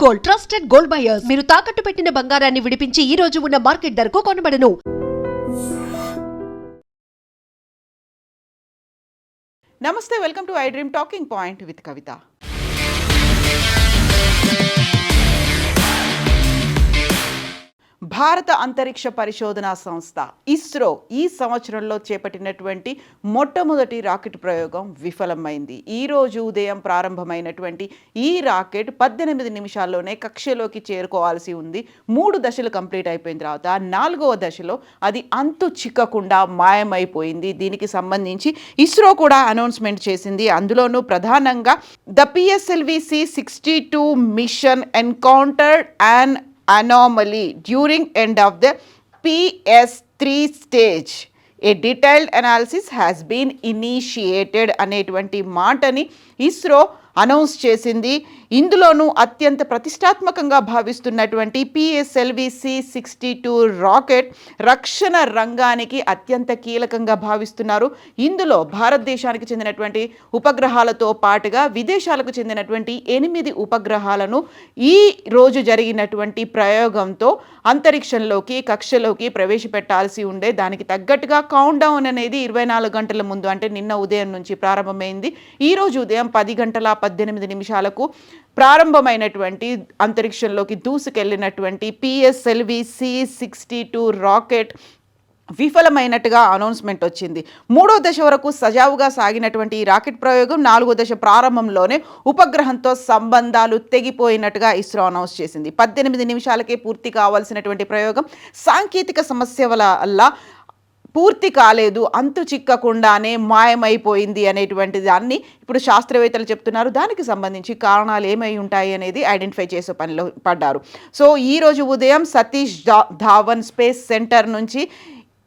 Gold, trusted gold buyers. మీరు తాకట్టు పెట్టిన బంగారాన్ని విడిపించి ఈ రోజు ఉన్న మార్కెట్ ధరకు కొనబడను. నమస్తే, welcome to iDream talking point with Kavitha. భారత అంతరిక్ష పరిశోధనా సంస్థ ఇస్రో ఈ సంవత్సరంలో చేపట్టినటువంటి మొట్టమొదటి రాకెట్ ప్రయోగం విఫలమైంది. ఈరోజు ఉదయం ప్రారంభమైనటువంటి ఈ రాకెట్ 18 నిమిషాల్లోనే కక్షలోకి చేరుకోవాల్సి ఉంది. 3 దశలు కంప్లీట్ అయిపోయిన తర్వాత 4వ దశలో అది అంతు చిక్కకుండా మాయమైపోయింది. దీనికి సంబంధించి ఇస్రో కూడా అనౌన్స్మెంట్ చేసింది. అందులోనూ ప్రధానంగా the PSLV-C62 mission encountered and anomaly during end of the PS3 stage. A detailed analysis has been initiated అనేటువంటి మాటని ఇస్రో అనౌన్స్ చేసింది. ఇందులోనూ అత్యంత ప్రతిష్టాత్మకంగా భావిస్తున్నటువంటి PSLV-C62 రాకెట్ రక్షణ రంగానికి అత్యంత కీలకంగా భావిస్తున్నారు. ఇందులో భారతదేశానికి చెందినటువంటి ఉపగ్రహాలతో పాటుగా విదేశాలకు చెందినటువంటి 8 ఉపగ్రహాలను ఈ రోజు జరిగినటువంటి ప్రయోగంతో అంతరిక్షంలోకి కక్షలోకి ప్రవేశపెట్టాల్సి ఉండే. దానికి తగ్గట్టుగా కౌంట్ డౌన్ అనేది 24 గంటల ముందు, అంటే నిన్న ఉదయం నుంచి ప్రారంభమైంది. ఈరోజు ఉదయం 10:18 నిమిషాలకు ప్రారంభమైనటువంటి అంతరిక్షంలోకి దూసుకెళ్లినటువంటి PSLV-C62 రాకెట్ విఫలమైనట్టుగా అనౌన్స్మెంట్ వచ్చింది. 3వ దశ వరకు సజావుగా సాగినటువంటి ఈ రాకెట్ ప్రయోగం 4వ దశ ప్రారంభంలోనే ఉపగ్రహంతో సంబంధాలు తెగిపోయినట్టుగా ఇస్రో అనౌన్స్ చేసింది. 18 నిమిషాలకే పూర్తి కావాల్సినటువంటి ప్రయోగం సాంకేతిక సమస్య వల్ల పూర్తి కాలేదు, అంతు చిక్కకుండానే మాయమైపోయింది అనేటువంటి దాన్ని ఇప్పుడు శాస్త్రవేత్తలు చెప్తున్నారు. దానికి సంబంధించి కారణాలు ఏమై ఉంటాయి అనేది ఐడెంటిఫై చేసే పనిలో పడ్డారు. సో ఈరోజు ఉదయం సతీష్ ధావన్ స్పేస్ సెంటర్ నుంచి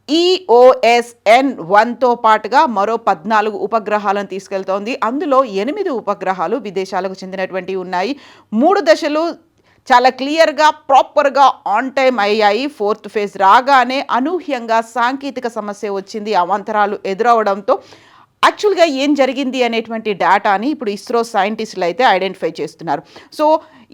EOSN-1తో పాటుగా మరో 14 ఉపగ్రహాలను తీసుకెళ్తోంది. అందులో 8 ఉపగ్రహాలు విదేశాలకు చెందినటువంటి ఉన్నాయి. 3 దశలు చాలా క్లియర్గా ప్రాపర్గా ఆన్ టైం అయ్యాయి. 4th ఫేజ్ రాగానే అనూహ్యంగా సాంకేతిక సమస్య వచ్చింది. అవాంతరాలు ఎదురవడంతో యాక్చువల్గా ఏం జరిగింది అనేటువంటి డేటాని ఇప్పుడు ఇస్రో సైంటిస్టులు అయితే ఐడెంటిఫై చేస్తున్నారు. సో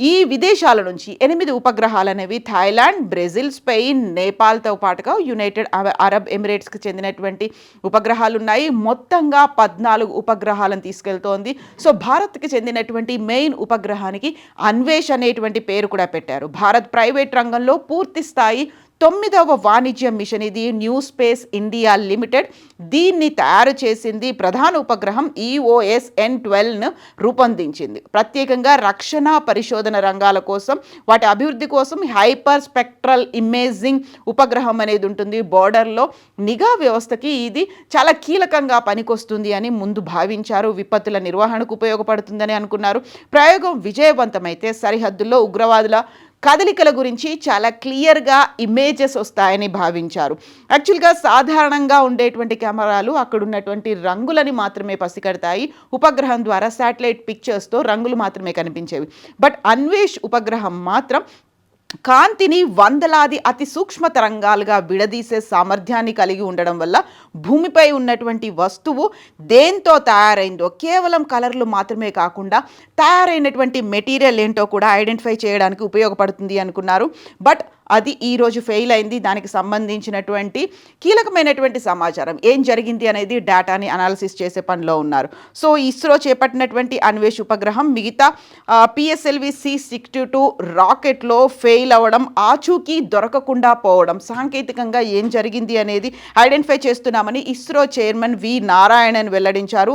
ఈ విదేశాల నుంచి 8 ఉపగ్రహాలు అనేవి థాయిలాండ్, బ్రెజిల్, స్పెయిన్, నేపాల్తో పాటుగా యునైటెడ్ అరబ్ ఎమిరేట్స్కి చెందినటువంటి ఉపగ్రహాలు ఉన్నాయి. మొత్తంగా 14 ఉపగ్రహాలను తీసుకెళ్తోంది. సో భారత్కి చెందినటువంటి మెయిన్ ఉపగ్రహానికి అన్వేష్ అనేటువంటి పేరు కూడా పెట్టారు. భారత్ ప్రైవేట్ రంగంలో పూర్తి స్థాయి 9వ వాణిజ్య మిషన్ ఇది. న్యూ స్పేస్ ఇండియా లిమిటెడ్ దీన్ని తయారు చేసింది. ప్రధాన ఉపగ్రహం EOSN-12ను రూపొందించింది. ప్రత్యేకంగా రక్షణ పరిశోధన రంగాల కోసం, వాటి అభివృద్ధి కోసం హైపర్ స్పెక్ట్రల్ ఇమేజింగ్ ఉపగ్రహం అనేది ఉంటుంది. బోర్డర్లో నిఘా వ్యవస్థకి ఇది చాలా కీలకంగా పనికొస్తుంది అని ముందు భావించారు. విపత్తుల నిర్వహణకు ఉపయోగపడుతుందని అనుకున్నారు. ప్రయోగం విజయవంతమైతే సరిహద్దుల్లో ఉగ్రవాదుల కదలికల గురించి చాలా క్లియర్గా ఇమేజెస్ వస్తాయని భావించారు. యాక్చువల్గా సాధారణంగా ఉండేటువంటి కెమెరాలు అక్కడ ఉన్నటువంటి రంగులని మాత్రమే పసిగడతాయి. ఉపగ్రహం ద్వారా శాటిలైట్ పిక్చర్స్తో రంగులు మాత్రమే కనిపించేవి. బట్ అన్వేష్ ఉపగ్రహం మాత్రం కాంతిని వందలాది అతి సూక్ష్మ తరంగాలుగా విడదీసే సామర్థ్యాన్ని కలిగి ఉండడం వల్ల భూమిపై ఉన్నటువంటి వస్తువు దేంతో తయారైందో, కేవలం కలర్లు మాత్రమే కాకుండా తయారైనటువంటి మెటీరియల్ ఏంటో కూడా ఐడెంటిఫై చేయడానికి ఉపయోగపడుతుంది అనుకున్నారు. బట్ అది ఈరోజు ఫెయిల్ అయింది. దానికి సంబంధించినటువంటి కీలకమైనటువంటి సమాచారం ఏం జరిగింది అనేది డేటాని అనాలిసిస్ చేసే పనిలో ఉన్నారు. సో ఇస్రో చేపట్టినటువంటి అన్వేష్ ఉపగ్రహం మిగతా PSLV-C62 రాకెట్లో ఫెయిల్ అవ్వడం, ఆచూకీ దొరకకుండా పోవడం, సాంకేతికంగా ఏం జరిగింది అనేది ఐడెంటిఫై చేస్తున్నామని ఇస్రో చైర్మన్ వి నారాయణన్ వెల్లడించారు.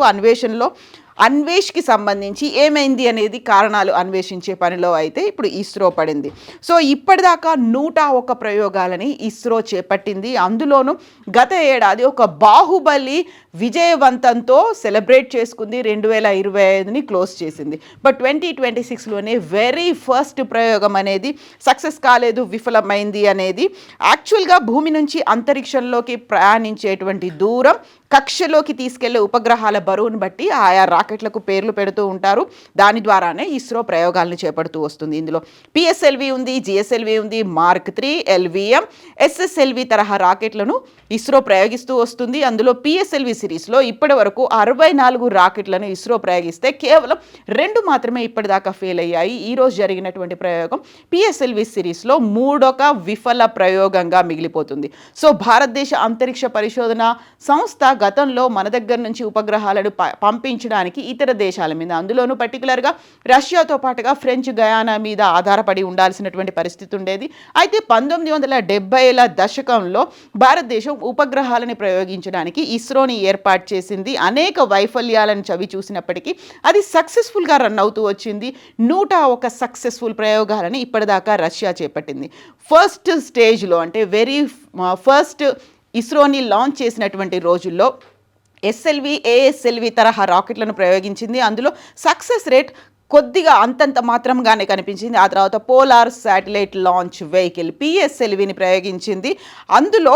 అన్వేష్కి సంబంధించి ఏమైంది అనేది కారణాలు అన్వేషించే పనిలో అయితే ఇప్పుడు ఇస్రో పడింది. సో ఇప్పటిదాకా 101 ప్రయోగాలని ఇస్రో చేపట్టింది. అందులోనూ గత ఏడాది ఒక బాహుబలి విజయవంతంతో సెలబ్రేట్ చేసుకుంది. 2025ని క్లోజ్ చేసింది. బట్ 2026లోనే వెరీ ఫస్ట్ ప్రయోగం అనేది సక్సెస్ కాలేదు, విఫలమైంది అనేది. యాక్చువల్గా భూమి నుంచి అంతరిక్షంలోకి ప్రయాణించేటువంటి దూరం కక్షలోకి తీసుకెళ్లే ఉపగ్రహాల బరువును బట్టి ఆయా రాకెట్లకు పేర్లు పెడుతూ ఉంటారు. దాని ద్వారానే ఇస్రో ప్రయోగాలను చేపడుతూ వస్తుంది. ఇందులో పిఎస్ఎల్వి ఉంది, జిఎస్ఎల్వి ఉంది, మార్క్ 3, ఎల్విఎం, ఎస్ఎస్ఎల్వి తరహా రాకెట్లను ఇస్రో ప్రయోగిస్తూ వస్తుంది. అందులో పిఎస్ఎల్వి సిరీస్లో ఇప్పటి వరకు 64 రాకెట్లను ఇస్రో ప్రయోగిస్తే కేవలం 2 మాత్రమే ఇప్పటిదాకా ఫెయిల్ అయ్యాయి. ఈరోజు జరిగినటువంటి ప్రయోగం పిఎస్ఎల్వి సిరీస్లో 3వ విఫల ప్రయోగంగా మిగిలిపోతుంది. సో భారతదేశ అంతరిక్ష పరిశోధన సంస్థ గతంలో మన దగ్గర నుంచి ఉపగ్రహాలను పంపించడానికి ఇతర దేశాల మీద, అందులోనూ పర్టికులర్గా రష్యాతో పాటుగా ఫ్రెంచ్ గయానా మీద ఆధారపడి ఉండాల్సినటువంటి పరిస్థితి ఉండేది. అయితే 1970ల దశకంలో భారతదేశం ఉపగ్రహాలను ప్రయోగించడానికి ఇస్రోని ఏర్పాటు చేసింది. అనేక వైఫల్యాలను చవి చూసినప్పటికీ అది సక్సెస్ఫుల్గా రన్ అవుతూ వచ్చింది. 101 సక్సెస్ఫుల్ ప్రయోగాలను ఇప్పటిదాకా రష్యా చేపట్టింది. ఫస్ట్ స్టేజ్లో అంటే ఫస్ట్ ఇస్రోని లాంచ్ చేసినటువంటి రోజుల్లో ఎస్ఎల్వి, ఏఎస్ఎల్వి తరహా రాకెట్లను ప్రయోగించింది. అందులో సక్సెస్ రేట్ కొద్దిగా అంతంత మాత్రంగానే కనిపించింది. ఆ తర్వాత పోలార్ శాటిలైట్ లాంచ్ వెహికల్ పిఎస్ఎల్విని ప్రయోగించింది. అందులో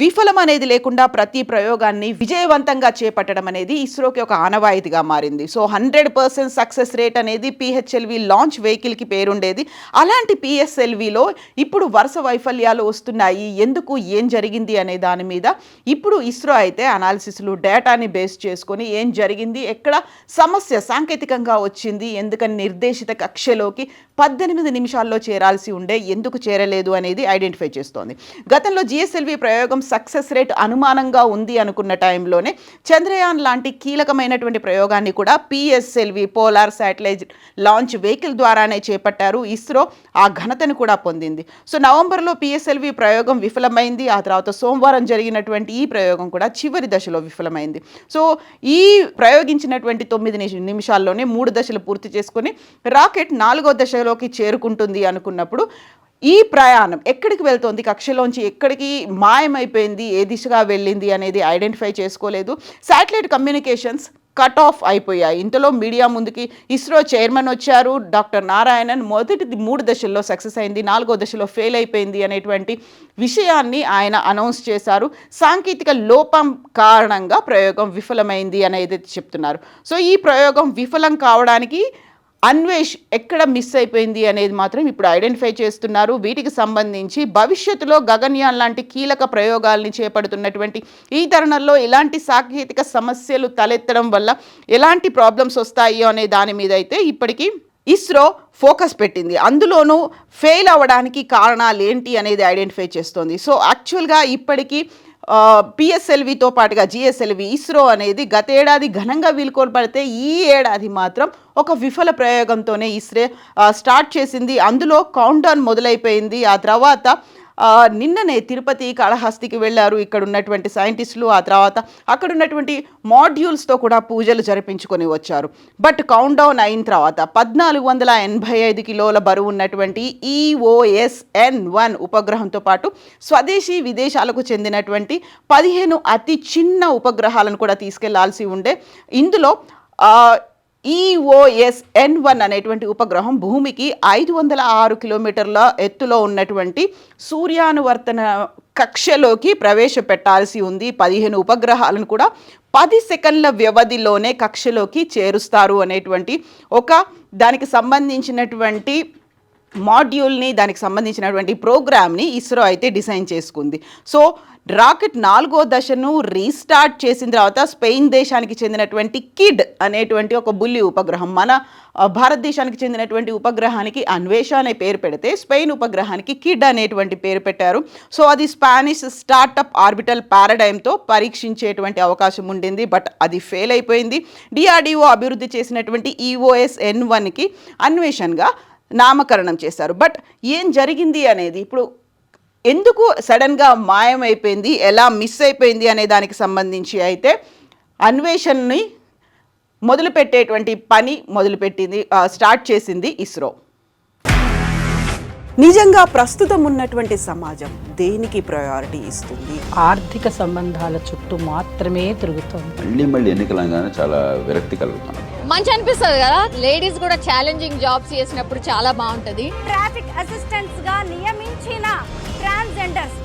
విఫలం అనేది లేకుండా ప్రతి ప్రయోగాన్ని విజయవంతంగా చేపట్టడం అనేది ఇస్రోకి ఒక ఆనవాయితీగా మారింది. సో 100% సక్సెస్ రేట్ అనేది పిహెచ్ఎల్వి లాంచ్ వెహికల్కి పేరుండేది. అలాంటి పిఎస్ఎల్విలో ఇప్పుడు వరుస వైఫల్యాలు వస్తున్నాయి. ఎందుకు, ఏం జరిగింది అనే దాని మీద ఇప్పుడు ఇస్రో అయితే అనాలిసిస్లు, డేటాని బేస్ చేసుకొని ఏం జరిగింది, ఎక్కడ సమస్య సాంకేతికంగా వచ్చింది, ఎందుకని నిర్దేశిత కక్షలోకి 18 నిమిషాల్లో చేరాల్సి ఉండే ఎందుకు చేరలేదు అనేది ఐడెంటిఫై చేస్తోంది. గతంలో జిఎస్ఎల్వి ప్రయోగం సక్సెస్ రేట్ అనుమానంగా ఉంది అనుకున్న టైంలోనే చంద్రయాన్ లాంటి కీలకమైనటువంటి ప్రయోగాన్ని కూడా PSLV polar satellite launch vehicle ద్వారానే చేపట్టారు. ఇస్రో ఆ ఘనతను కూడా పొందింది. సో నవంబర్లో పిఎస్ఎల్వి ప్రయోగం విఫలమైంది. ఆ తర్వాత సోమవారం జరిగినటువంటి ఈ ప్రయోగం కూడా చివరి దశలో విఫలమైంది. సో ఈ ప్రయోగించినటువంటి 9 నిమిషాల్లోనే 3 దశలు పూర్తి చేసుకొని రాకెట్ 4వ దశలోకి చేరుకుంటుంది అనుకున్నప్పుడు ఈ ప్రయాణం ఎక్కడికి వెళ్తోంది, కక్షలోంచి ఎక్కడికి మాయమైపోయింది, ఏ దిశగా వెళ్ళింది అనేది ఐడెంటిఫై చేసుకోలేదు. శాటిలైట్ కమ్యూనికేషన్స్ కట్ ఆఫ్ అయిపోయాయి. ఇంతలో మీడియా ముందుకి ఇస్రో చైర్మన్ వచ్చారు, డాక్టర్ నారాయణన్. మొదటి 3 దశల్లో సక్సెస్ అయింది, 4వ దశలో ఫెయిల్ అయిపోయింది అనేటువంటి విషయాన్ని ఆయన అనౌన్స్ చేశారు. సాంకేతిక లోపం కారణంగా ప్రయోగం విఫలమైంది అనేది చెప్తున్నారు. సో ఈ ప్రయోగం విఫలం కావడానికి అన్వేష్ ఎక్కడ మిస్ అయిపోయింది అనేది మాత్రం ఇప్పుడు ఐడెంటిఫై చేస్తున్నారు. వీటికి సంబంధించి భవిష్యత్తులో గగన్యాన్ లాంటి కీలక ప్రయోగాల్ని చేపడుతున్నటువంటి ఈ తరుణంలో ఎలాంటి సాంకేతిక సమస్యలు తలెత్తడం వల్ల ఎలాంటి ప్రాబ్లమ్స్ వస్తాయో అనే దాని మీద అయితే ఇప్పటికీ ఇస్రో ఫోకస్ పెట్టింది. అందులోనూ ఫెయిల్ అవ్వడానికి కారణాలు ఏంటి అనేది ఐడెంటిఫై చేస్తోంది. సో యాక్చువల్గా ఇప్పటికీ పిఎస్ఎల్వితో పాటుగా జిఎస్ఎల్వి, ఇస్రో అనేది గతేడాది ఘనంగా వీలుకోల్పడితే ఈ ఏడాది మాత్రం ఒక విఫల ప్రయోగంతోనే ఇస్రో స్టార్ట్ చేసింది. అందులో కౌంట్ డౌన్ మొదలైపోయింది. ఆ తర్వాత నిన్ననే తిరుపతి, కాళహస్తికి వెళ్ళారు ఇక్కడ ఉన్నటువంటి సైంటిస్టులు. ఆ తర్వాత అక్కడ ఉన్నటువంటి మాడ్యూల్స్తో కూడా పూజలు జరిపించుకొని వచ్చారు. బట్ కౌంట్ డౌన్ అయిన తర్వాత 1485 కిలోల బరువు ఉన్నటువంటి EOS-N1 ఉపగ్రహంతో పాటు స్వదేశీ, విదేశాలకు చెందినటువంటి 15 అతి చిన్న ఉపగ్రహాలను కూడా తీసుకెళ్లాల్సి ఉండే. ఇందులో EOS-N1 అనేటువంటి ఉపగ్రహం భూమికి 506 కిలోమీటర్ల ఎత్తులో ఉన్నటువంటి సూర్యానువర్తన కక్షలోకి ప్రవేశపెట్టాల్సి ఉంది. 15 ఉపగ్రహాలను కూడా 10 సెకండ్ల వ్యవధిలోనే కక్షలోకి చేరుస్తారు అనేటువంటి దానికి సంబంధించినటువంటి మాడ్యూల్ని, దానికి సంబంధించినటువంటి ప్రోగ్రామ్ని ఇస్రో అయితే డిజైన్ చేసుకుంది. సో రాకెట్ 4వ దశను రీస్టార్ట్ చేసిన తర్వాత స్పెయిన్ దేశానికి చెందినటువంటి కిడ్ అనేటువంటి ఒక బుల్లి ఉపగ్రహం, మన భారతదేశానికి చెందినటువంటి ఉపగ్రహానికి అన్వేష అనే పేరు పెడితే స్పెయిన్ ఉపగ్రహానికి కిడ్ అనేటువంటి పేరు పెట్టారు. సో అది స్పానిష్ స్టార్టప్ ఆర్బిటల్ పారాడైమ్తో పరీక్షించేటువంటి అవకాశం ఉండింది. బట్ అది ఫెయిల్ అయిపోయింది. DRDO అభివృద్ధి చేసినటువంటి EOS-N1కి అన్వేషణగా నామకరణం చేశారు. బట్ ఏం జరిగింది అనేది, ఇప్పుడు ఎందుకు సడన్గా మాయమైపోయింది, ఎలా మిస్ అయిపోయింది అనే దానికి సంబంధించి అయితే అన్వేషణని మొదలుపెట్టేటువంటి పని స్టార్ట్ చేసింది ఇస్రో. నిజంగా ప్రస్తుతం ఉన్నటువంటి సమాజం దేనికి ప్రయారిటీ ఇస్తుంది? ఆర్థిక సంబంధాల చుట్టూ మాత్రమే తిరుగుతుంది. మళ్ళీ ఎన్నికలంగానే చాలా విరక్తి కలుగుతున్నాం. మంచి అనిపిస్తుంది కదా, లేడీస్ కూడా ఛాలెంజింగ్ జాబ్స్ చేసినప్పుడు చాలా బాగుంటది. ట్రాఫిక్ అసిస్టెంట్స్ గా నియమించిన ట్రాన్స్జెండర్స్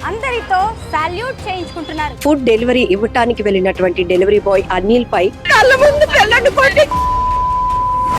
అందరితో సాల్యూట్ చేయించుకుంటున్నారు. ఫుడ్ డెలివరీ ఇవ్వటానికి వెళ్ళినటువంటి డెలివరీ బాయ్ అనిల్ పై కళ్ళ ముందు పెళ్ళండి